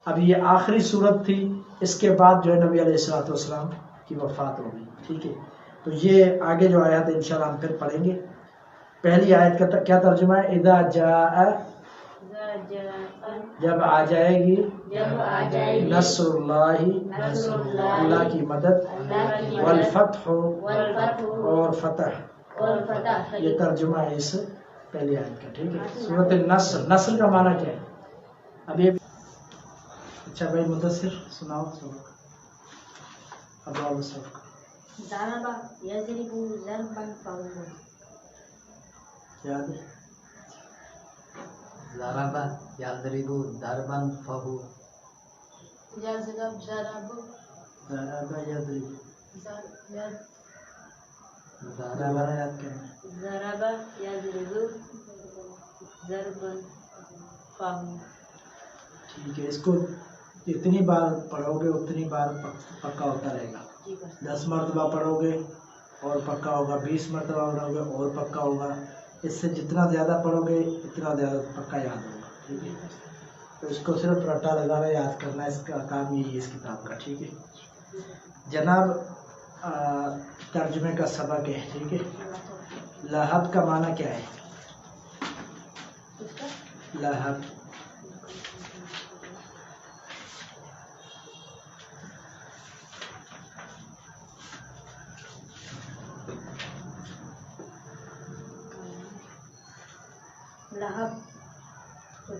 اب یہ آخری صورت تھی، اس کے بعد جو ہے نبی علیہ الصلوۃ والسلام کی وفات ہو گئی. ٹھیک ہے، تو یہ آگے جو آیات انشاءاللہ ہم پھر پڑھیں گے. پہلی آیت کا کیا ترجمہ ہے؟ اذا جاء، جب آ جائے گی، نصر اللہ، اللہ کی مدد، والفتح، اور فتح. یہ ترجمہ ہے اس پہلی آیت کا. ٹھیک ہے، سورۃ النصر. نصر کا معنی کیا ہے؟ اب یہ اچھا بھائی مدثر سناؤ سبق. ابواب السبق. ضرب یضرب ضربا فهو. یاد ہے؟ ضرب یضرب ضربا فهو. یضرب ضرب ضرب یضرب. دوبارہ یاد کرنا. ضرب یضرب ضربا فهو. ٹھیک ہے، اس کو جتنی بار پڑھو گے اتنی بار پکا ہوتا رہے گا. 10 مرتبہ پڑھو گے اور پکا ہوگا، 20 مرتبہ پڑھو گے اور پکا ہوگا. اس سے جتنا زیادہ پڑھو گے اتنا زیادہ پکا یاد ہوگا. ٹھیک ہے، تو اس کو صرف رٹا لگانا یاد کرنا، اس کا کام یہی ہے اس کتاب کا. ٹھیک ہے جناب، ترجمے کا سبق ہے. ٹھیک ہے، لہب کا معنی کیا ہے؟ لہب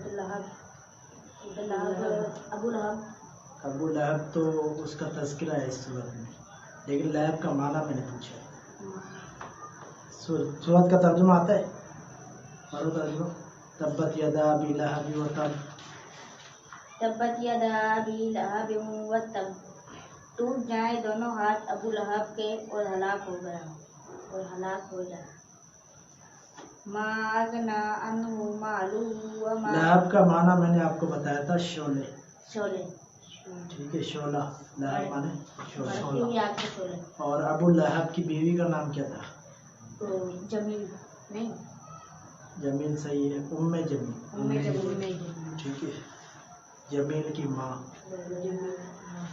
لہب، ابو لہب. ابو لہب تو اس کا تذکرہ ہے اس صورت میں، لیکن لہب کا معنی میں نے پوچھا. صورت کا ترجمہ آتا ہے؟ پڑھو ترجمہ. تبت یدا ابی لہب وتب. تبت یدا ابی لہب وتب. ٹوٹ جائیں دونوں ہاتھ ابو لہب کے اور ہلاک ہو جائے. ما اغنی عنہ مالہ وما. لہب کا معنی میں نے آپ کو بتایا تھا شعلے. شعلے. ٹھیک ہے، شعلہ. لہب معنی شعلہ. شعلے. اور ابو لہب کی بیوی کا نام کیا تھا؟ تو جمیل نہیں، جمیل صحیح ہے، ام جمیل. جمیل. ٹھیک ہے، جمیل کی ماں.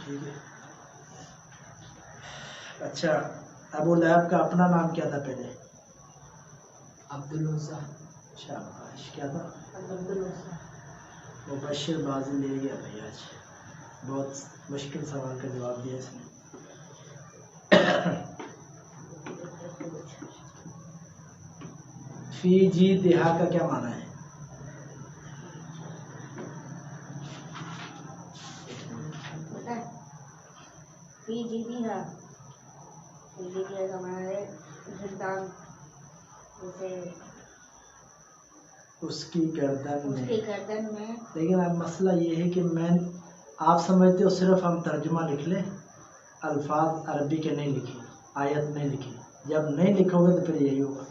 ٹھیک ہے. اچھا، ابو لہب کا اپنا نام کیا تھا پہلے؟ عبدالعزیٰ. شاباش. کیا تھا؟ مبشر بازی لے گیا بھائی آج. بہت مشکل سوال کا جواب دیا اس نے. فی جی دہا کا کیا معنی ہے؟ فی جیدہا. فی جیدہا کا معنی ہے گردان، جیسے اس کی گردن میں. لیکن اب مسئلہ یہ ہے کہ آپ سمجھتے ہو صرف ہم ترجمہ لکھ لیں، الفاظ عربی کے نہیں لکھے، آیت نہیں لکھی. جب نہیں لکھو گے تو پھر یہی ہوگا.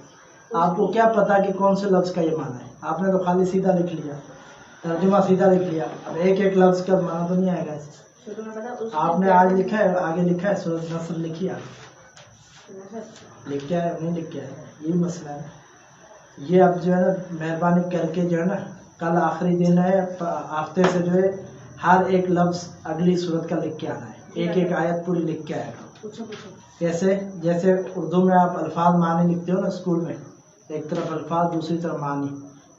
آپ کو کیا پتا کہ کون سے لفظ کا یہ معنی ہے؟ آپ نے تو خالی سیدھا لکھ لیا، ترجمہ سیدھا لکھ لیا. اب ایک لفظ کا معنی تو نہیں آئے گا. آپ نے آج لکھا ہے، آگے لکھا ہے سورۃ نصر لکھی، آپ لکھ کے آئے نہیں لکھ کے آئے. یہی مسئلہ ہے. یہ اب جو ہے نا مہربانی کر کے جو ہے نا، کل آخری دن ہے، ہفتے سے جو ہے ہر ایک لفظ اگلی صورت کا لکھ کے آنا ہے. ایک آیت پوری لکھ کے آئے گا. کیسے؟ جیسے اردو میں آپ الفاظ معنی لکھتے ہو نا اسکول میں، ایک طرف الفاظ دوسری طرف معنی،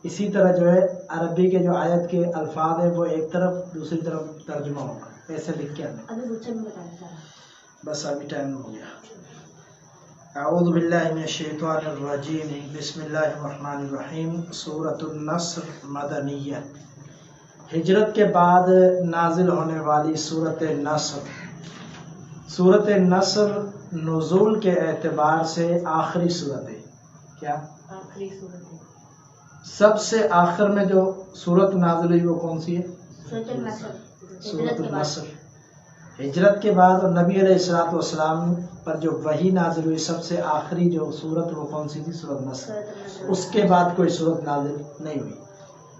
اسی طرح جو ہے عربی کے جو آیت کے الفاظ ہیں وہ ایک طرف دوسری طرف ترجمہ ہوگا. ایسے لکھ کے آنا. بس ابھی ٹائم ہو گیا. اعوذ باللہ من الشیطان الرجیم، بسم اللہ الرحمن الرحیم. سورۃ النصر مدنیہ، ہجرت کے بعد نازل ہونے والی سورۃ نصر. سورۃ نصر نزول کے اعتبار سے آخری صورت ہے. کیا آخری صورت ہے؟ سب سے آخر میں جو سورت نازل ہوئی وہ کون سی ہے؟ سورۃ النصر. سورۃ النصر. ہجرت کے بعد اور نبی علیہ الصلوۃ والسلام پر جو وحی نازل ہوئی سب سے آخری جو سورت وہ کون سی تھی؟ سورۃ نصر. اس کے بعد کوئی سورت نازل نہیں ہوئی.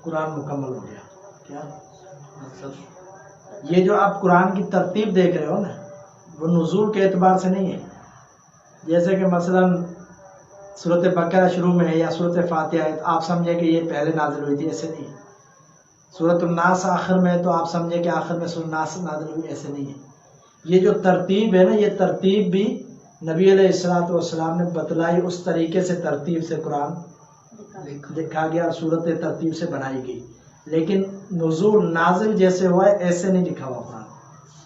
قرآن مکمل ہو گیا. کیا یہ جو آپ قرآن کی ترتیب دیکھ رہے ہو نا، وہ نزول کے اعتبار سے نہیں ہے. جیسے کہ مثلا سورۃ بقرہ شروع میں ہے یا سورۃ فاتحہ ہے، آپ سمجھے کہ یہ پہلے نازل ہوئی تھی، ایسے نہیں. سورۃ الناس آخر میں ہے تو آپ سمجھے کہ آخر میں سورۃ الناس نازل ہوئی، ایسے نہیں ہے. یہ جو ترتیب ہے نا، یہ ترتیب بھی نبی علیہ الصلوۃ والسلام نے بتلائی، اس طریقے سے ترتیب سے قرآن لکھا گیا اور صورت ترتیب سے بنائی گئی. لیکن نزول نازل جیسے ہوا ہے ایسے نہیں لکھا ہوا قرآن،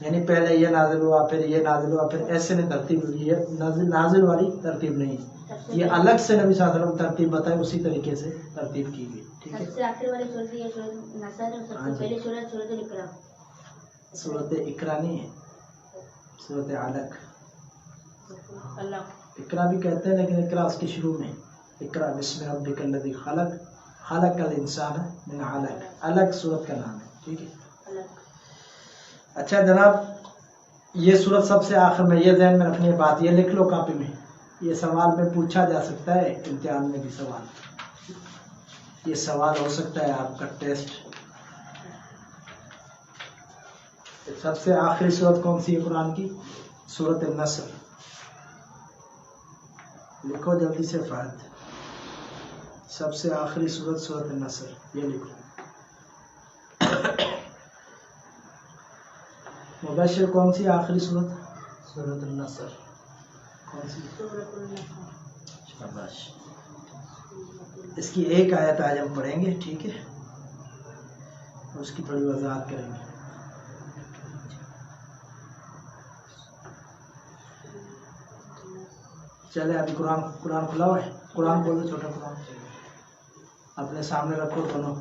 یعنی پہلے یہ نازل ہوا پھر یہ نازل ہوا پھر ایسے نہیں ترتیب ہوئی ہے. نازل والی ترتیب نہیں ہے، یہ الگ سے نبی صلی اللہ علیہ وسلم ترتیب بتائے، اسی طریقے سے ترتیب کی گئی. ٹھیک ہے. سب سے آخر والی سورت یہ سورت نصر ہے، سب ہاں سے جی. پہلی سورت سورت الاقرا. صورت اقرا نہیں ہے، صورت علق. اللہ اقرا بھی کہتے ہیں لیکن اقرا اس کے شروع میں. اقرا بسم ربک الذی خلق، خلق الانسان من علق، علق صورت کا نام ہے. ٹھیک ہے. اللہ اچھا جناب، یہ صورت سب سے آخر میں، یہ ذہن میں رکھنی ہے بات، یہ لکھ لو کاپی میں. یہ سوال میں پوچھا جا سکتا ہے امتحان میں بھی سوال، یہ سوال ہو سکتا ہے آپ کا ٹیسٹ. سب سے آخری صورت کون سی ہے قرآن کی؟ سورۃ النصر. لکھو جلدی سے فہد، سب سے آخری صورت سورۃ النصر، یہ لکھو. مبشر کون سی آخری صورت؟ سورۃ النصر. کون سی؟ سورت النصر. شاباش. اس کی ایک آیت آج ہم پڑھیں گے، ٹھیک ہے، اس کی تھوڑی وضاحت کریں گے. چلے ابھی قرآن کھلا ہوا ہے، قرآن بول دو، چھوٹا قرآن اپنے سامنے رکھو دونوں.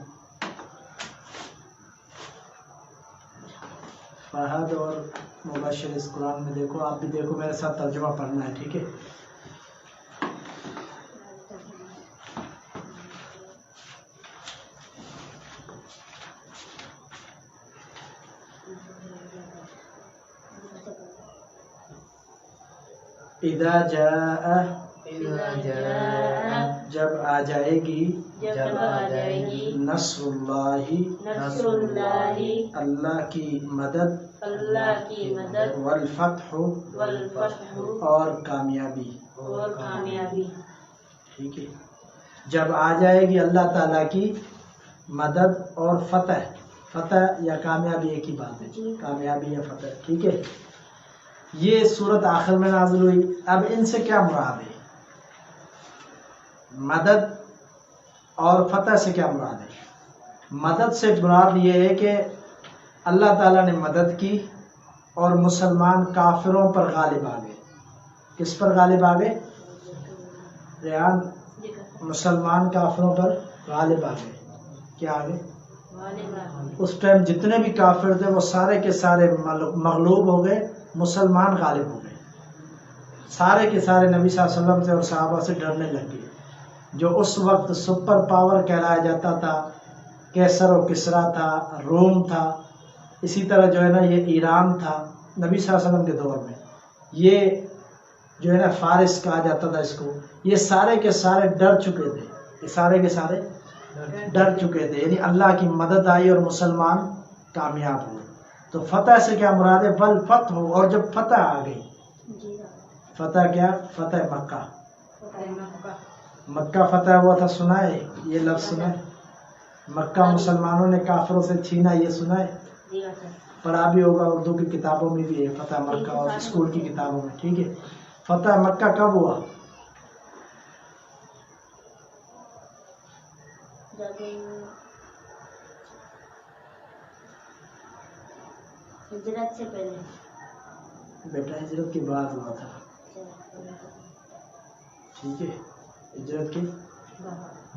فہد اور مبشر اس قرآن میں دیکھو، آپ بھی دیکھو، میرے ساتھ ترجمہ پڑھنا ہے. ٹھیک ہے. اذا جاء، اذا جاء، جب آ جائے گی، جب آ جائے گی نصر اللہ، نصر اللہ، اللہ کی مدد، اللہ کی مدد، والفتح، والفتح، اور کامیابی. اور کامیابی. ٹھیک ہے. جب آ جائے گی اللہ تعالیٰ کی مدد اور فتح، فتح یا کامیابی ایک ہی بات ہے، کامیابی یا فتح. ٹھیک ہے. یہ صورت آخر میں نازل ہوئی. اب ان سے کیا مراد ہے؟ مدد اور فتح سے کیا مراد ہے؟ مدد سے مراد یہ ہے کہ اللہ تعالیٰ نے مدد کی اور مسلمان کافروں پر غالب آ گئے. کس پر غالب آ گئے؟ ریان، مسلمان کافروں پر غالب آ گئے. کیا آ گئے؟ اس ٹائم جتنے بھی کافر تھے وہ سارے کے سارے مغلوب ہو گئے، مسلمان غالب ہو گئے. سارے کے سارے نبی صلی اللہ علیہ وسلم سے اور صحابہ سے ڈرنے لگ گئے. جو اس وقت سپر پاور کہلایا جاتا تھا، کیسر و کسرا تھا، روم تھا، اسی طرح جو ہے نا یہ ایران تھا نبی صلی اللہ علیہ وسلم کے دور میں، یہ جو ہے نا فارس کہا جاتا تھا اس کو. یہ سارے کے سارے ڈر چکے تھے، یہ سارے کے سارے ڈر چکے تھے. یعنی اللہ کی مدد آئی اور مسلمان کامیاب ہوئے. تو فتح سے کیا مراد ہے؟ بل فتح ہو. اور جب فتح آ گئی، فتح کیا؟ فتح مکہ. مکہ فتح ہوا تھا، سنا ہے یہ لفظ؟ سنا ہے؟ مکہ مسلمانوں نے کافروں سے چھینا، یہ سنا ہے؟ پڑھا بھی ہوگا، اردو کی کتابوں میں بھی ہے فتح مکہ، اور اسکول کی کتابوں میں. ٹھیک ہے. فتح مکہ کب ہوا؟ ہجرت سے پہلے. بیٹا ہجرت کے بعد ہوا تھا. ٹھیک ہے. ہجرت کے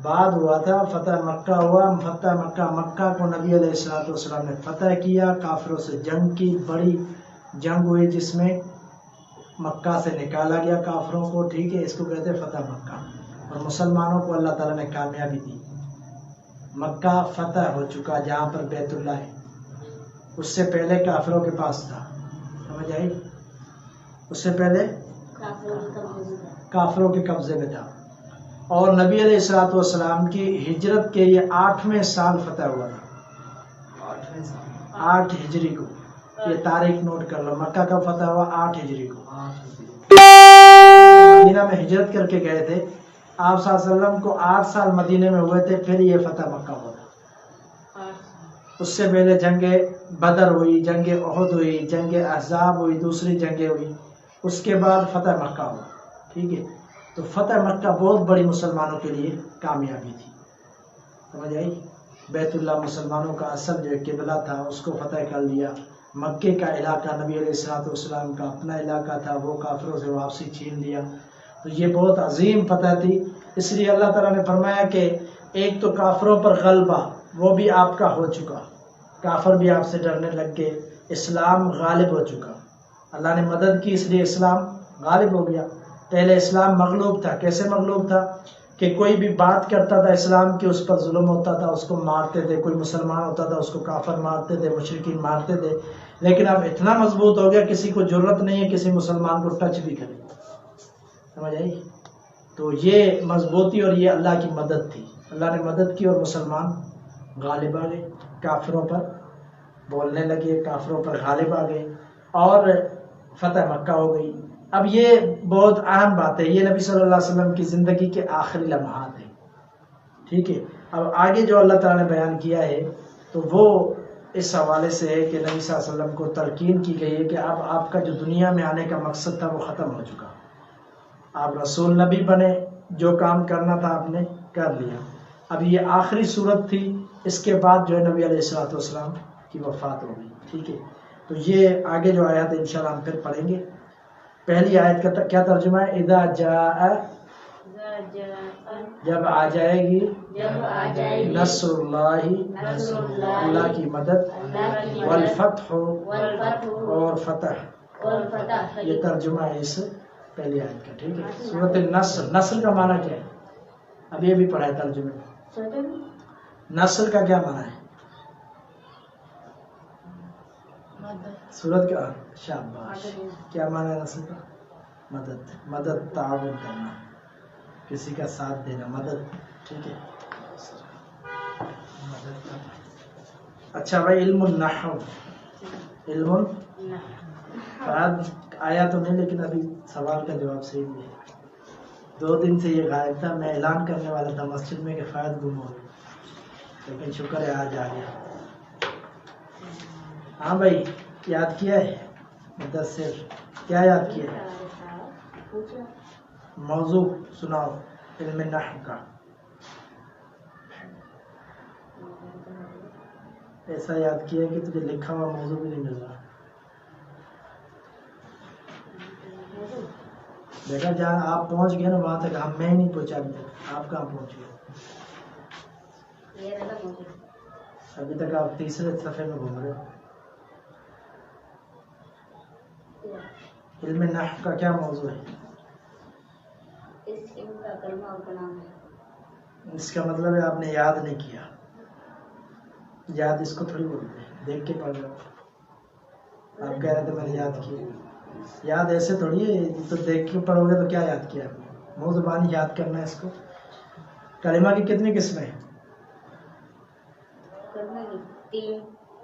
بعد ہوا تھا. فتح مکہ ہوا. فتح مکہ، مکہ کو نبی علیہ الصلوۃ والسلام نے فتح کیا، کافروں سے جنگ کی، بڑی جنگ ہوئی جس میں مکہ سے نکالا گیا کافروں کو. ٹھیک ہے. اس کو کہتے ہیں فتح مکہ. اور مسلمانوں کو اللہ تعالیٰ نے کامیابی دی. مکہ فتح ہو چکا، جہاں پر بیت اللہ ہے. اس سے پہلے کافروں کے پاس تھا، سمجھ آئی؟ اس سے پہلے کافروں کے قبضے میں تھا. اور نبی علیہ الصلوۃ والسلام کی ہجرت کے یہ 8ویں سال فتح ہوا تھا. 8 ہجری کو. یہ تاریخ نوٹ کر لو. مکہ کا فتح ہوا 8 ہجری کو. مدینہ میں ہجرت کر کے گئے تھے آپ صلی اللہ علیہ وسلم کو. 8 سال مدینے میں ہوئے تھے، پھر یہ فتح مکہ ہوا تھا. اس سے پہلے جنگ بدر ہوئی، جنگ احد ہوئی، جنگ احزاب ہوئی، دوسری جنگیں ہوئی، اس کے بعد فتح مکہ ہوا. ٹھیک ہے، تو فتح مکہ بہت بڑی مسلمانوں کے لیے کامیابی تھی. سمجھ آئی؟ بیت اللہ مسلمانوں کا اصل جو قبلہ تھا اس کو فتح کر لیا. مکے کا علاقہ نبی علیہ الصلوۃ والسلام کا اپنا علاقہ تھا، وہ کافروں سے واپسی چھین لیا. تو یہ بہت عظیم فتح تھی. اس لیے اللہ تعالیٰ نے فرمایا کہ ایک تو کافروں پر غلبہ وہ بھی آپ کا ہو چکا، کافر بھی آپ سے ڈرنے لگ گئے، اسلام غالب ہو چکا. اللہ نے مدد کی، اس لیے اسلام غالب ہو گیا. پہلے اسلام مغلوب تھا. کیسے مغلوب تھا؟ کہ کوئی بھی بات کرتا تھا اسلام کی اس پر ظلم ہوتا تھا، اس کو مارتے تھے. کوئی مسلمان ہوتا تھا اس کو کافر مارتے تھے، مشرکین مارتے تھے. لیکن اب اتنا مضبوط ہو گیا کسی کو ضرورت نہیں ہے کسی مسلمان کو ٹچ بھی کرے. سمجھ آئی؟ تو یہ مضبوطی اور یہ اللہ کی مدد تھی. اللہ نے مدد کی اور مسلمان غالب آ گئے، کافروں پر بولنے لگے، کافروں پر غالب آ گئے اور فتح مکہ ہو گئی. اب یہ بہت اہم بات ہے، یہ نبی صلی اللہ علیہ وسلم کی زندگی کے آخری لمحات ہیں. ٹھیک ہے، اب آگے جو اللہ تعالیٰ نے بیان کیا ہے تو وہ اس حوالے سے ہے کہ نبی صلی اللہ علیہ وسلم کو تلقین کی گئی ہے کہ اب آپ کا جو دنیا میں آنے کا مقصد تھا وہ ختم ہو چکا. آپ رسول نبی بنے، جو کام کرنا تھا آپ نے کر لیا. اب یہ آخری صورت تھی، اس کے بعد جو ہے نبی علیہ الصلوۃ والسلام کی وفات ہو گئی. ٹھیک ہے، تو یہ آگے جو آیات انشاءاللہ ہم پھر پڑھیں گے. پہلی آیت کا کیا ترجمہ ہے؟ اذا جاء، جب آ جائے گی، نصر اللہ، اللہ کی مدد، والفتح، اور فتح. یہ ترجمہ ہے اس پہلی آیت کا. ٹھیک ہے، سورۃ النصر. نصر کا معنی کیا ہے؟ اب یہ بھی پڑھا ہے ترجمے میں. نصر کا کیا معنی ہے؟ سورت کا شاباش. کیا معنی ہے نصر کا؟ مدد. مدد، تعاون کرنا، کسی کا ساتھ دینا، مدد. ٹھیک ہے. اچھا بھائی، علم النحو، علم فہد آیا تو نہیں لیکن ابھی سوال کا جواب صحیح نہیں ہے. 2 دن سے یہ غائب تھا. میں اعلان کرنے والا تھا مسجد میں کہ فہد گم ہو گیا، لیکن شکر ہے آج آ گیا. ہاں بھائی، یاد کیا ہے؟ مدثر کیا یاد کیا ہے؟ موضوع سناؤ علم نحو کا. ایسا یاد کیا کہ تجھے لکھا ہوا موضوع بھی نہیں مل رہا. دیکھا جہاں آپ پہنچ گئے نا وہاں تک ہم میں نہیں پہنچا ابھی تک. آپ کہاں پہنچ گئے؟ ابھی تک آپ تیسرے صفحے میں گھوم رہے ہو. علم نحو کا کیا موضوع ہے؟ اس کا مطلب ہے آپ نے یاد نہیں کیا. یاد اس کو تھوڑی بولتے ہیں، دیکھ کے پڑھ رہے ہو. آپ کہہ رہے تھے میں نے یاد کیا. یاد ایسے تھوڑی ہے، تو دیکھ کے پڑھو گے تو کیا یاد کیا آپ نے؟ منہ زبانی یاد کرنا ہے اس کو. کلمہ کی کتنی قسمیں ہیں؟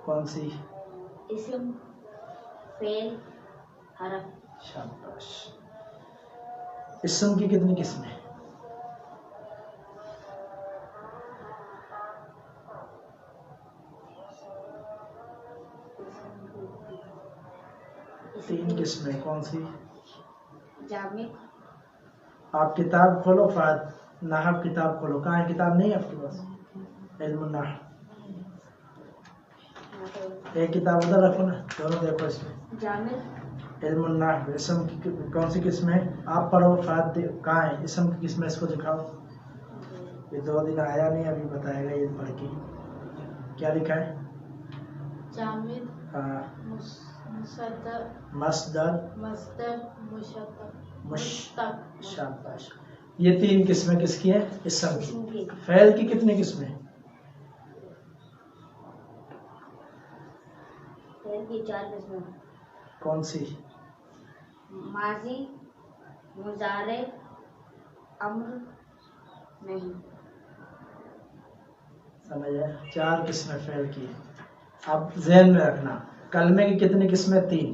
کون سی؟ اسم، فعل، حرف. شاباش. اسم کی کتنی قسمیں ہیں؟ تین قسمیں. کون سی؟ جامع. آپ کتاب کھولو فہد، نحو کتاب کھولو. کہاں ہے کتاب؟ نہیں آپ کے پاس؟ علم النحو ایک کتاب ادھر رکھو نا، دونوں دیکھو اس میں. جامع. علم النحو اسم کی کون سی قسم ہے؟ آپ پڑھو فہد. کہاں ہے اسم کی قسم؟ اس کو دکھاؤ. یہ 2 دن آیا نہیں، ابھی بتائے گا یہ پڑھ کے. کیا لکھا ہے؟ جامع، ہاں. مصدر، مصدر، مشتق. شاباش. یہ 3 قسمیں کس کی ہیں؟ اسم کی. فعل کی کتنی قسمیں؟ فعل کی 4 قسمیں. کون سی؟ ماضی، مضارع، امر نہیں. سمجھے؟ 4 قسمیں فعل کی. اب ذہن میں رکھنا، کلمے کی کتنی قسمیں؟ 3.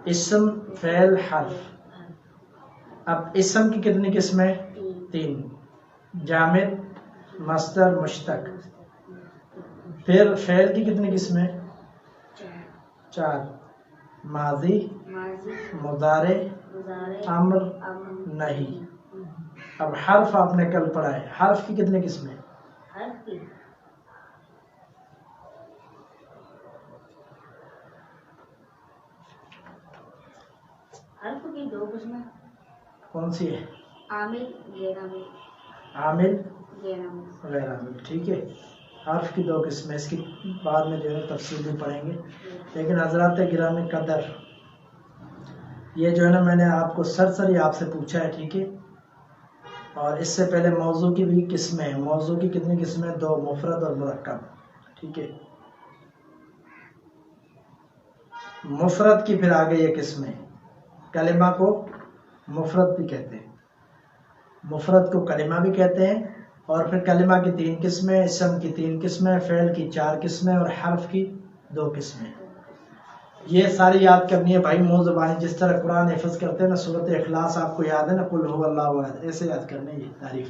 اسم، فعل، حرف. اب اسم کی کتنی قسمیں؟ 3. جامد، مصدر، مشتق. پھر فعل کی کتنی قسمیں؟ چار 4 ماضی ماضی مضارع مضارع امر امر نہیں اب حرف آپ نے کل پڑھا ہے حرف کی کتنی قسمیں؟ حرف کی حرف کی 2 قسمیں کون سی ہے؟ عامل غیر عامل عامل غیر عامل غیر عامل ٹھیک ہے حرف کی 2 قسمیں اس کی بعد میں جو ہے تفصیل بھی پڑھیں گے لیکن حضرات گرامی قدر یہ جو ہے نا میں نے آپ کو سرسری آپ سے پوچھا ہے ٹھیک ہے اور اس سے پہلے موضوع کی بھی قسمیں ہیں موضوع کی کتنی قسمیں 2 مفرد اور مرکب ٹھیک ہے مفرد کی پھر آگے یہ قسمیں کلمہ کو مفرد بھی کہتے ہیں مفرد کو کلمہ بھی کہتے ہیں اور پھر کلمہ کی 3 قسمیں اسم کی 3 قسمیں فعل کی 4 قسمیں اور حرف کی 2 قسمیں یہ ساری یاد کرنی ہے بھائی منہ زبانی جس طرح قرآن حفظ کرتے ہیں نا سورۃ اخلاص آپ کو یاد ہے نا قل هو اللہ احد ایسے یاد کرنے یہ تعریف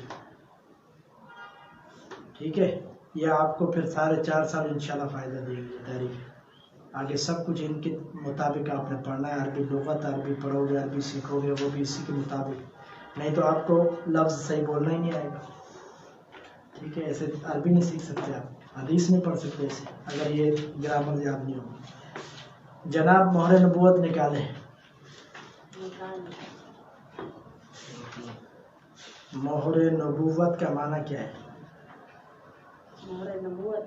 ٹھیک ہے یہ آپ کو پھر سارے 4 سال انشاءاللہ فائدہ دے گی تعریف آگے سب کچھ ان کے مطابق آپ نے پڑھنا ہے عربی لغت عربی پڑھو گے عربی سیکھو گے وہ بھی اسی کے مطابق نہیں تو آپ کو لفظ صحیح بولنا ہی نہیں آئے گا ٹھیک ہے ایسے عربی نہیں سیکھ سکتے آپ حدیث نہیں پڑھ سکتے ایسے اگر یہ گرامر یاد نہیں ہوگی جناب مہر نبوت نکالے مہر نبوت کا معنی کیا ہے مہر نبوت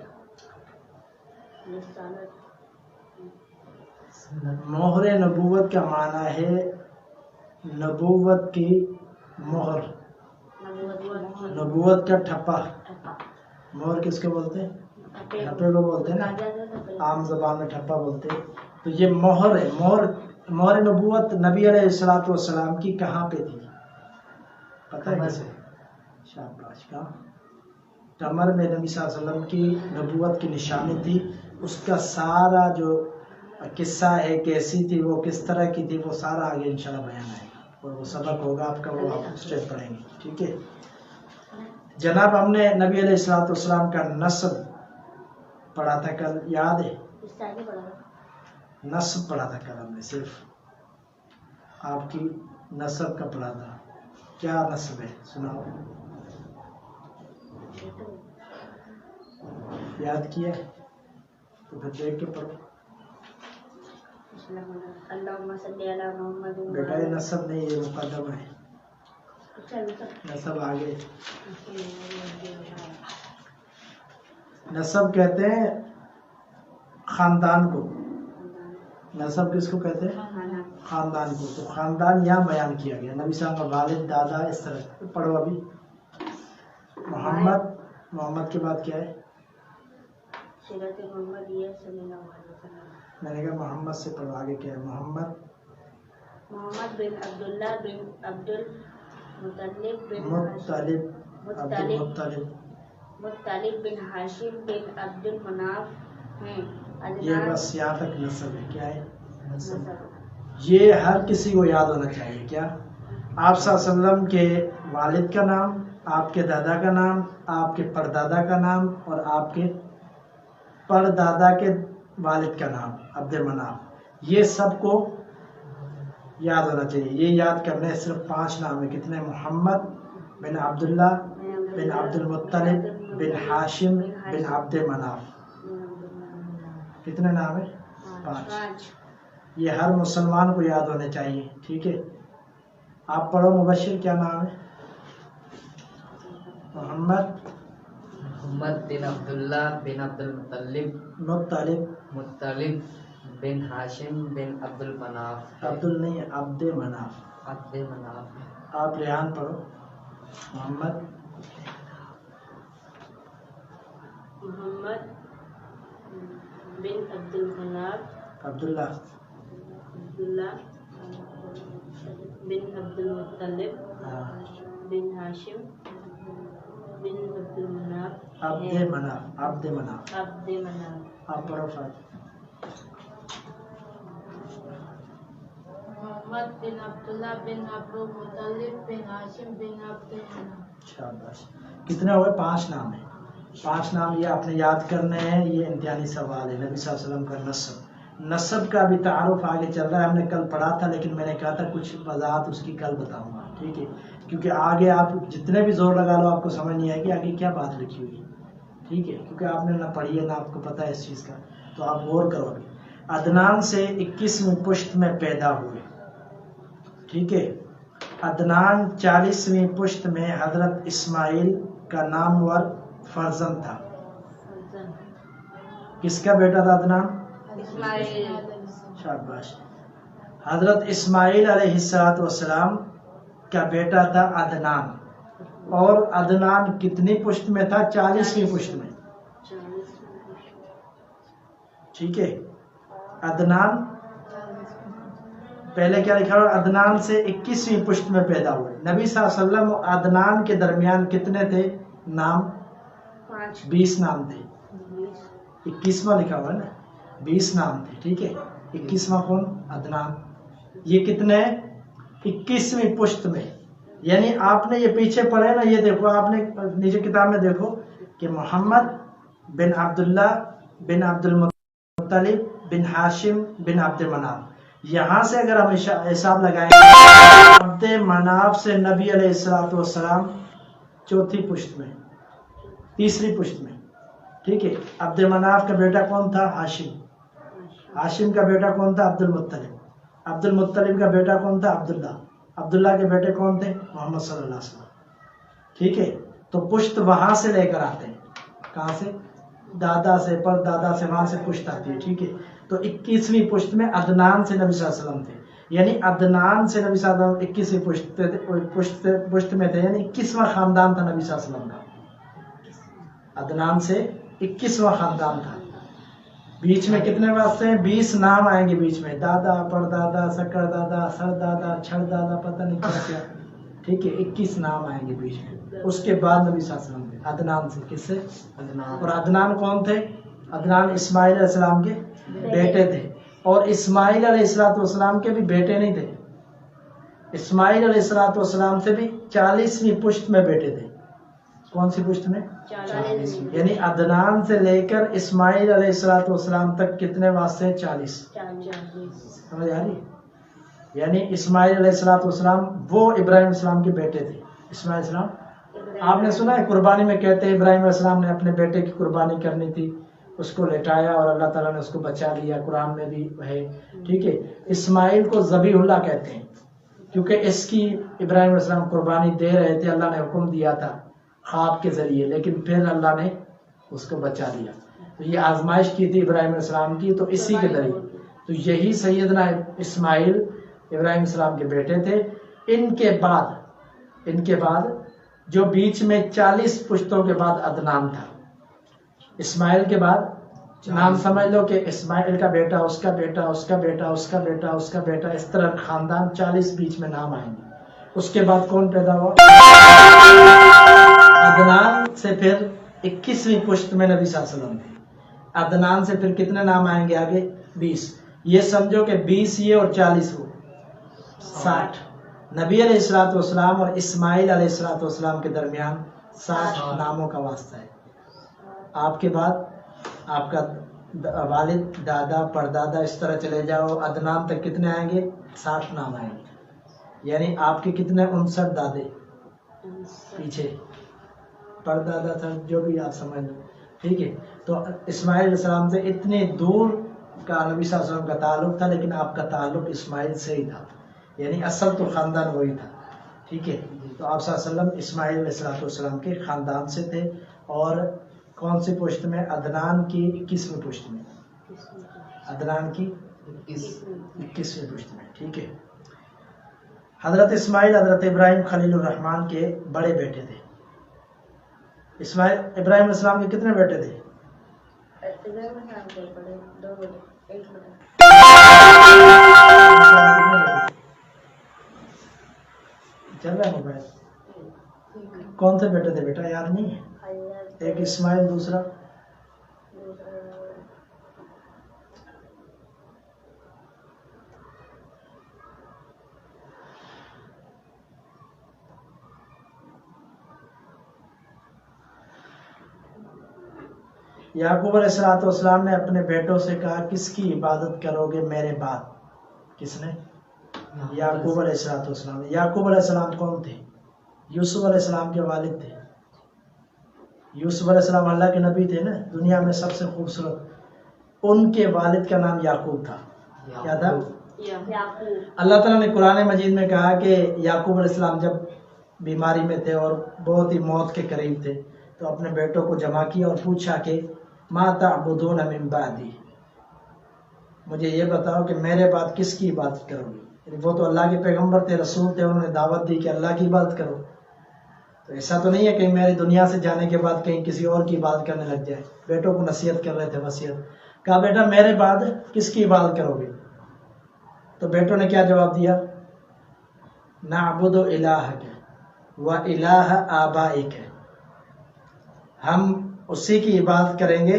رسالت مہر نبوت کا معنی ہے نبوت کی مہر نبوت کا ٹھپا مہر کس کو بولتے ہیں ٹھپے کو بولتے ہیں نا عام زبان میں ٹھپا بولتے ہیں تو یہ مہر ہے مہر نبوت نبی علیہ الصلوۃ والسلام کی کہاں پہ تھی پتہ ہے کیسے شاباش کا کمر میں نبی صلی اللہ علیہ وسلم کی نبوت کی نشانی تھی اس کا سارا جو قصہ ہے کیسی تھی وہ کس طرح کی تھی وہ سارا آگے انشاءاللہ بیان آئے گا اور وہ سبق ہوگا آپ کا وہ آپ اسٹیج پڑھیں گے ٹھیک ہے جناب ہم نے نبی علیہ الصلوۃ والسلام کا نسب پڑھا تھا کل یاد ہے نسب پڑھا تھا کل ہم نے صرف آپ کی نسب کا پڑھا تھا کیا نسب ہے سناؤ یاد کیا تو پھر دیکھ کے پڑھو اللہم صلی علی محمد بیٹا یہ نسب نہیں یہ مقدمہ ہے نسب آگے نسب کہتے ہیں خاندان کو نسب کس کو کہتے ہیں خاندان کو تو خاندان یہاں بیان کیا گیا نبی صاحب کا والد دادا اس طرح پڑھو ابھی محمد کے بعد کیا ہے سیرت محمدیہ صلی اللہ علیہ وسلم میں نے کہا محمد سے پڑھو آگے کیا ہے محمد بن عبداللہ بن عبد المطلب بن مطلب بن ہاشم بن عبد المناف ہیں یہ بس یہاں تک نسب ہے کیا ہے نسب یہ ہر کسی کو یاد ہونا چاہیے کیا آپ صلی اللہ علیہ وسلم کے والد کا نام آپ کے دادا کا نام آپ کے پردادا کا نام اور آپ کے پردادا کے والد کا نام عبد مناف یہ سب کو یاد ہونا چاہیے یہ یاد کرنے صرف 5 نام ہے کتنے محمد بن عبداللہ بن عبد المطلب بن ہاشم بن عبد مناف کتنے نام ہے 5 یہ ہر مسلمان کو یاد ہونے چاہیے ٹھیک ہے آپ پڑھو مبشر کیا نام ہے محمد بن عبداللہ بن عبد المطلب مطلب بن ہاشم بن عبد المناف عبد نہیں عبد مناف آپ ریحان پڑھو محمد بن عبد المناف عبداللہ بن عبد المطلب بن ہاشم بن عبد المناف عبد مناف آپ پڑھو محمد بن عبداللہ بن عبد المطلب بن ہاشم بن عبد مناف شاباش کتنے ہوئے 5 نام ہیں 5 نام یہ آپ نے یاد کرنے ہیں. یہ امتحانی سوال ہے. نبی صلی اللہ علیہ وسلم کا نسب کا بھی تعارف آگے چل رہا ہے. ہم نے کل پڑھا تھا لیکن میں نے کہا تھا کچھ وضاحت اس کی کل بتاؤں گا. ٹھیک ہے, کیونکہ آگے آپ جتنے بھی زور لگا لو آپ کو سمجھ نہیں آئے گی آگے کیا بات لکھی ہوئی ہے. ٹھیک ہے, کیونکہ آپ نے نہ پڑھی ہے نہ آپ کو پتہ ہے اس چیز کا, تو آپ غور کرو گے. عدنان سے 21ویں پشت میں پیدا ہوئے. ٹھیک ہے, عدنان 40ویں پشت میں حضرت اسماعیل کا نامور فرزند تھا. کس کا بیٹا تھا عدنان؟ اسماعیل. شاباش. حضرت اسماعیل علیہ السلام کا بیٹا تھا عدنان. اور عدنان کتنی پشت میں تھا؟ 40ویں پشت میں. ٹھیک ہے, عدنان پہلے کیا لکھا ہوا؟ عدنان سے 21ویں پشت میں پیدا ہوئے. نبی صلی اللہ علیہ وسلم اور عدنان کے درمیان کتنے تھے نام؟ 20 نام تھے. 21واں لکھا ہوا ہے نا, 20 نام تھے. ٹھیک ہے, 21واں کون؟ عدنان. یہ کتنے 21ویں پشت میں. یعنی آپ نے یہ پیچھے پڑھے نا, یہ دیکھو آپ نے نیچے کتاب میں دیکھو کہ محمد بن عبداللہ بن عبد المطلب بن ہاشم بن عبد مناف. یہاں سے اگر ہم حساب لگائیں گے عبد مناف سے نبی علیہ السلام چوتھی پشت میں, تیسری پشت میں. ٹھیک ہے, عبد مناف کا بیٹا کون تھا؟ ہاشم. ہاشم کا بیٹا کون تھا؟ عبد المطلب. عبد المطلب کا بیٹا کون تھا؟ عبداللہ. عبداللہ کے بیٹے کون تھے؟ محمد صلی اللہ علیہ وسلم. ٹھیک ہے, تو پشت وہاں سے لے کر آتے ہیں. کہاں سے؟ دادا سے, پر دادا سے, وہاں سے پشت آتی ہے. ٹھیک ہے, تو 21ویں پشت میں عدنان سے نبی صلی اللہ علیہ وسلم تھے. یعنی عدنان سے نبی صلی اللہ علیہ وسلم 21ویں پشت میں تھے. یعنی 21واں خاندان تھا نبی صلی اللہ علیہ وسلم کا. عدنان سے 21واں خاندان تھا. بیچ میں کتنے واسطے ہیں؟ 20 نام آئیں گے بیچ میں. دادا, پردادا, سکر دادا, سر دادا, چھڑ دادا, پتہ نہیں کیا کیا. ٹھیک ہے, 21 نام آئیں گے بیچ میں. اس کے بعد نبی صلی اللہ علیہ وسلم تھے عدنان سے. کس سے؟ عدنان. اور عدنان کون تھے؟ عدنان اسماعیل علیہ السلام کے بیٹے تھے. اور اسماعیل علیہ السلام کے بھی بیٹے نہیں تھے. اسماعیل علیہ السلام سے بھی 40ویں پشت میں بیٹے تھے. کون سی پشت میں؟ 40. یعنی عدنان سے لے کر اسماعیل علیہ السلام تک کتنے واسطے ہیں؟ 40. سمجھ آ رہی؟ یعنی اسماعیل علیہ السلام وہ ابراہیم السلام کے بیٹے تھے. اسماعیل السلام, آپ نے سنا ہے قربانی میں کہتے ہیں ابراہیم علیہ السلام نے اپنے بیٹے کی قربانی کرنی تھی, اس کو لٹایا اور اللہ تعالیٰ نے اس کو بچا لیا. قرآن میں بھی ہے. ٹھیک ہے, اسماعیل کو ذبیح اللہ کہتے ہیں کیونکہ اس کی ابراہیم علیہ السلام قربانی دے رہے تھے. اللہ نے حکم دیا تھا خواب کے ذریعے, لیکن پھر اللہ نے اس کو بچا لیا. تو یہ آزمائش کی تھی ابراہیم علیہ السلام کی, تو اسی کے ذریعے. تو یہی سیدنا اسماعیل ابراہیم السلام کے بیٹے تھے. ان کے بعد جو بیچ میں 40 پشتوں کے بعد عدنان تھا. اسماعیل کے بعد نام سمجھ لو کہ اسماعیل کا بیٹا, اس کا بیٹا, اس کا بیٹا, اس کا بیٹا, اس کا بیٹا, اس طرح خاندان 40 بیچ میں نام آئیں گے. اس کے بعد کون پیدا ہوا؟ عدنان سے پھر 21ویں پشت میں نبی صلی اللہ علیہ وسلم تھے. عدنان سے پھر کتنے نام آئیں گے آگے؟ 20. یہ سمجھو کہ 20 یہ اور 40 وہ 60. نبی علیہ السلام اور اسماعیل علیہ السلام کے درمیان 60 ناموں کا واسطہ ہے. آپ کے بعد آپ کا والد, دادا, پردادا, اس طرح چلے جاؤ, عدنان تک کتنے آئیں گے؟ 60 نام آئیں گے. یعنی آپ کے کتنے 59 دادے پیچھے, پردادا تھا, جو بھی آپ سمجھ لو. ٹھیک ہے, تو اسماعیل علیہ السلام سے اتنی دور کا نبی صلی اللہ علیہ وسلم کا تعلق تھا, لیکن آپ کا تعلق اسماعیل سے ہی تھا. یعنی اصل تو خاندان وہی تھا. ٹھیک ہے, تو آپ صلی اللہ علیہ وسلم اسماعیل علیہ السلام کے خاندان سے تھے. اور کون سی پشت میں؟ عدنان کی 21ویں پشت میں. عدنان کی 21ویں پشت میں. ٹھیک ہے, حضرت اسماعیل حضرت ابراہیم خلیل الرحمان کے بڑے بیٹے تھے. اسماعیل ابراہیم علیہ السلام کے کتنے بیٹے تھے؟ چل رہا ہے موبائل. کون سے بیٹے تھے بیٹا, یاد نہیں ہے؟ ایک اسماعیل, دوسرا یعقوب علیہ السلام نے اپنے بیٹوں سے کہا کس کی عبادت کرو گے میرے بعد؟ کس نے؟ یعقوب علیہ السلام. یعقوب علیہ السلام کون تھے؟ یوسف علیہ السلام کے والد تھے. یوسف علیہ السلام اللہ کے نبی تھے نا، دنیا میں سب سے خوبصورت. ان کے والد کا نام یعقوب تھا. کیا تھا؟ اللہ تعالیٰ نے قرآن مجید میں کہا کہ یعقوب علیہ السلام جب بیماری میں تھے اور بہت ہی موت کے قریب تھے تو اپنے بیٹوں کو جمع کیا اور پوچھا کہ ما تعبدون من بعدی، مجھے یہ بتاؤ کہ میرے بعد کس کی عبادت کرو گے؟ یعنی وہ تو اللہ کے پیغمبر تھے، رسول تھے، انہوں نے دعوت دی کہ اللہ کی عبادت کرو. تو ایسا تو نہیں ہے کہ میری دنیا سے جانے کے بعد کہیں کسی اور کی عبادت کرنے لگ جائے. بیٹوں کو نصیحت کر رہے تھے، وصیت. کہا بیٹا میرے بعد کس کی عبادت کرو گے؟ تو بیٹوں نے کیا جواب دیا؟ نعبد الہک و الہ آبائک، ہم اسی کی عبادت کریں گے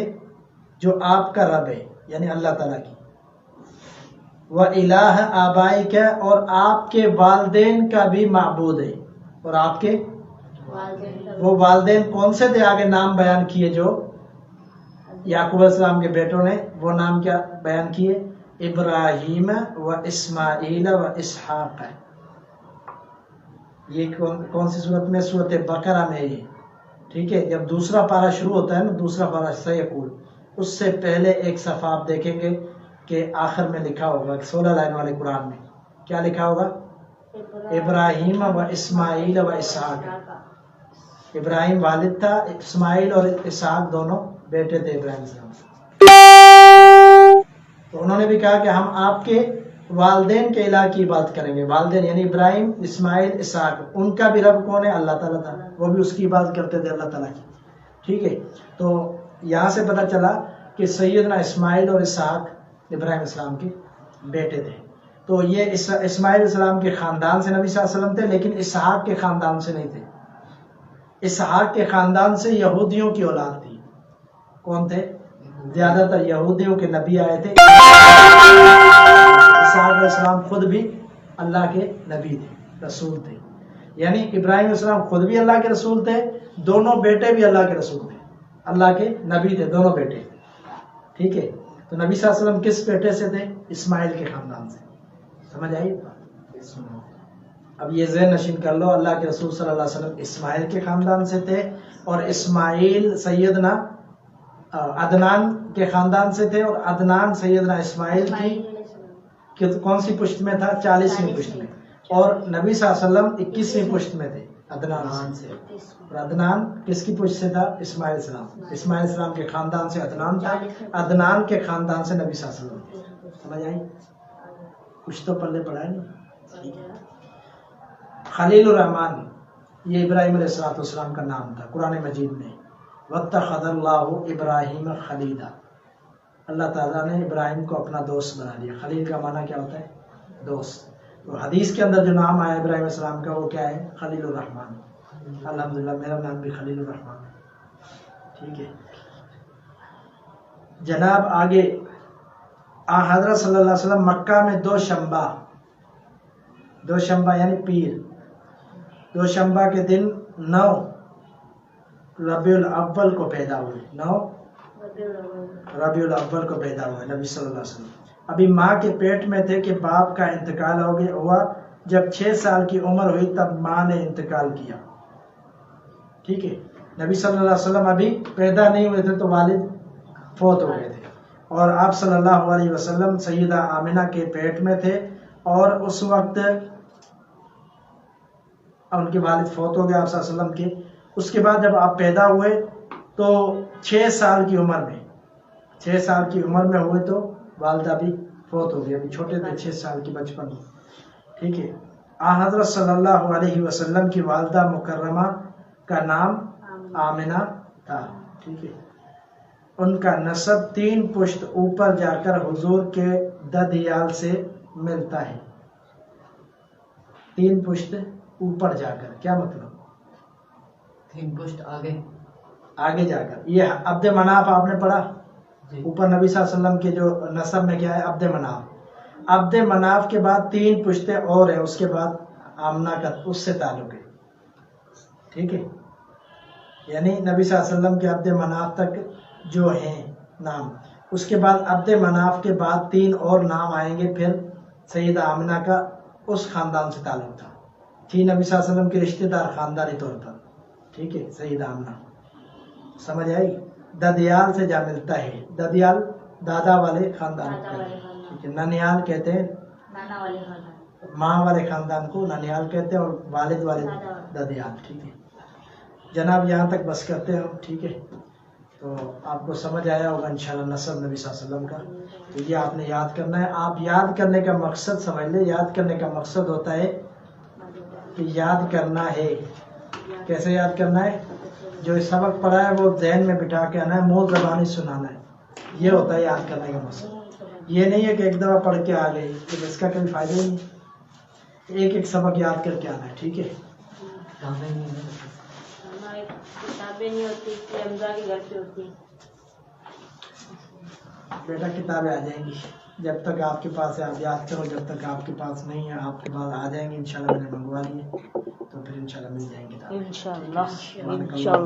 جو آپ کا رب ہے، یعنی اللہ تعالیٰ کی. و الہ آبائک، اور آپ کے والدین کا بھی معبود ہے. اور آپ کے وہ والدین کون سے تھے؟ آگے نام بیان کیے جو یعقوب علیہ السلام کے بیٹوں نے. وہ نام کیا بیان کیے؟ ابراہیم و اسماعیل و اسحاق. یہ کون سی صورت میں؟ سورۃ بقرہ میں. یہ ٹھیک ہے، جب دوسرا پارہ شروع ہوتا ہے نا، دوسرا پارہ سیقول، اس سے پہلے ایک صفحہ آپ دیکھیں گے کہ آخر میں لکھا ہوگا 16 لائن والے قرآن میں کیا لکھا ہوگا؟ ابراہیم و اسماعیل و اسحاق. ابراہیم والد تھا، اسماعیل اور اسحاق دونوں بیٹے تھے ابراہیم السلام. تو انہوں نے بھی کہا کہ ہم آپ کے والدین کے الہ کی عبادت کریں گے. والدین یعنی ابراہیم، اسماعیل، اسحاق. ان کا بھی رب کون ہے؟ اللہ تعالیٰ تھا. وہ بھی اس کی عبادت کرتے تھے، اللہ تعالیٰ کی. ٹھیک ہے، تو یہاں سے پتہ چلا کہ سیدنا اسماعیل اور اسحاق ابراہیم السلام کے بیٹے تھے. تو یہ اسماعیل السلام کے خاندان سے نبی صلی اللہ علیہ وسلم تھے، لیکن اسحاق کے خاندان سے نہیں تھے. اسحاق کے خاندان سے یہودیوں کی اولاد تھی. کون تھے؟ زیادہ تر یہودیوں کے نبی آئے تھے. اسحاق علیہ السلام خود بھی اللہ کے نبی تھے، رسول تھے. یعنی ابراہیم علیہ السلام خود بھی اللہ کے رسول تھے، دونوں بیٹے بھی اللہ کے رسول تھے، اللہ کے نبی تھے دونوں بیٹے. ٹھیک ہے، تو نبی صلی اللہ علیہ وسلم کس بیٹے سے تھے؟ اسماعیل کے خاندان سے. سمجھ آئی؟ اب یہ ذہن نشین کر لو، اللہ کے رسول صلی اللہ علیہ وسلم اسماعیل کے خاندان سے تھے، اور اسماعیل سیدنا عدنان کے خاندان سے تھے، اور عدنان سیدنا اسماعیل کی کون سی پشت میں تھا؟ 40ویں پشت میں. اور نبی صلی اللہ علیہ وسلم 21ویں پشت میں تھے عدنان سے. اور عدنان کس کی پشت سے تھا؟ اسماعیل السلام. اسماعیل السلام کے خاندان سے عدنان تھا، عدنان کے خاندان سے نبی صلی اللہ علیہ وسلم. سمجھ آئی؟ کچھ تو پلے پڑا ہے نا. خلیل الرحمان یہ ابراہیم علیہ السلام کا نام تھا قرآن مجید میں. واتخذ اللہ ابراہیم خلیلا، اللہ تعالیٰ نے ابراہیم کو اپنا دوست بنا لیا. خلیل کا معنی کیا ہوتا ہے؟ دوست. تو حدیث کے اندر جو نام آیا ابراہیم علیہ السلام کا وہ کیا ہے؟ خلیل الرحمان. الحمدللہ میرا نام بھی خلیل الرحمان ہے. ٹھیک ہے جناب. آگے حضرت صلی اللہ علیہ وسلم مکہ میں دوشنبہ یعنی پیر، دوشنبہ کے دن 9 ربیع الاول کو پیدا ہوئے. 9 ربیع الاول کو پیدا ہوئے نبی صلی اللہ علیہ وسلم. ابھی ماں کے پیٹ میں تھے کہ باپ کا انتقال ہوا. جب 6 سال کی عمر ہوئی تب ماں نے انتقال کیا. ٹھیک ہے، نبی صلی اللہ علیہ وسلم ابھی پیدا نہیں ہوئے تھے تو والد فوت ہو گئے تھے، اور آپ صلی اللہ علیہ وسلم سیدہ آمنہ کے پیٹ میں تھے، اور اس وقت ان کے والد فوت ہو گئے آپ صلی اللہ علیہ وسلم کے. اس کے بعد جب آپ پیدا ہوئے تو 6 سال کی عمر میں ہوئے تو والدہ بھی فوت ہو گئی. ابھی چھوٹے تھے، 6 سال کی بچپن. ٹھیک ہے، حضرت صلی اللہ علیہ وسلم کی والدہ مکرمہ کا نام آمنہ تھا. ٹھیک ہے، ان کا نسب 3 پشت اوپر جا کر حضور کے ددیال سے ملتا ہے. 3 پشت اوپر جا کر کیا مطلب؟ 3 پشت آگے جا کر. یہ عبد مناف آپ نے پڑھا اوپر نبی صلی اللہ علیہ وسلم کے جو نسب میں کیا ہے؟ عبد مناف. عبد مناف کے بعد 3 پشتیں اور ہیں، اس کے بعد آمنہ کا اس سے تعلق ہے. ٹھیک ہے، یعنی نبی صلی اللہ علیہ وسلم کے عبد مناف تک جو ہیں نام. اس کے بعد عبد مناف کے بعد 3 اور نام آئیں گے. پھر سیدہ آمنہ کا اس خاندان سے تعلق تھا, تھی نبی صلی اللہ علیہ وسلم کے رشتہ دار خاندانی طور پر. ٹھیک ہے, سیدہ آمنہ سمجھ آئی. ددیال سے جا ملتا ہے, ددیال دادا والے خاندان کو دادا کہتے والے ہیں. خاندان. ٹھیک ہے, ننیال کہتے ہیں نانا والے خاندان. ماں والے خاندان کو ننیال کہتے ہیں, اور والد والد دادا. ددیال. ٹھیک ہے جناب, یہاں تک بس کرتے ہیں ہم. ٹھیک ہے, تو آپ کو سمجھ آیا ہوگا انشاءاللہ نسب نبی صلی اللہ علیہ وسلم کا. تو یہ آپ نے یاد کرنا ہے. آپ یاد کرنے کا مقصد سمجھ لیں, یاد کرنے کا مقصد ہوتا ہے کہ یاد کرنا ہے. کیسے یاد کرنا ہے؟ جو سبق پڑھا ہے وہ ذہن میں بٹھا کے آنا ہے, منہ زبانی سنانا ہے. یہ ہوتا ہے یاد کرنے کا مقصد. یہ نہیں ہے کہ ایک دفعہ پڑھ کے آ گئی تو اس کا کوئی فائدہ ہی نہیں. ایک ایک سبق یاد کر کے آنا ہے. ٹھیک ہے, ہمارے کتابیں نہیں ہوتی, حمزہ کے گھر پہ ہوتی. بیٹا کتابیں آ جائیں گی جب تک آپ کے پاس ہے. آپ یاد کرو, جب تک آپ کے پاس نہیں ہے آپ کے پاس آ جائیں گی انشاءاللہ. میں نے منگوا لی ہے تو پھر انشاءاللہ مل جائیں گے کتابیں. انشاءاللہ سبحانک اللہم